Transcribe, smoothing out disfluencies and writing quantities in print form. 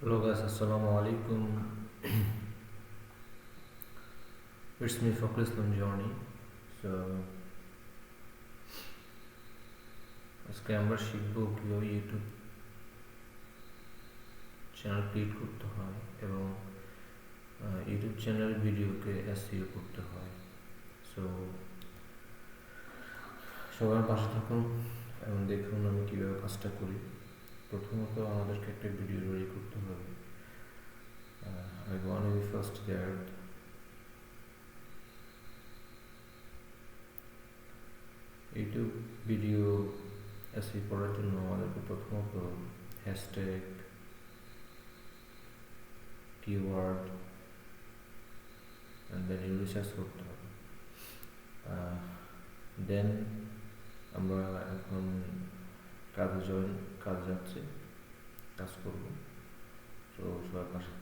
Hello guys, assalamu alaikum. It's me Fakhr Islam Johnny. So আজকে আমরা শিখবো কিভাবে ইউটিউব চ্যানেল ক্রিয়েট করতে হয় এবং ইউটিউব চ্যানেল ভিডিওকে এসইও করতে হয়। সো সবার পাশে থাকুন এবং দেখুন আমি কীভাবে কাজটা করি। প্রথমত আমাদেরকে একটা ভিডিও রেডি করতে হবে। I want to be first there. YouTube video SEO করার জন্য আমাদেরকে প্রথমত hashtag, keyword and then research করতে হবে। দেন আমরা এখন কাজ যাচ্ছি, কাজ করব। তো সবার পাশে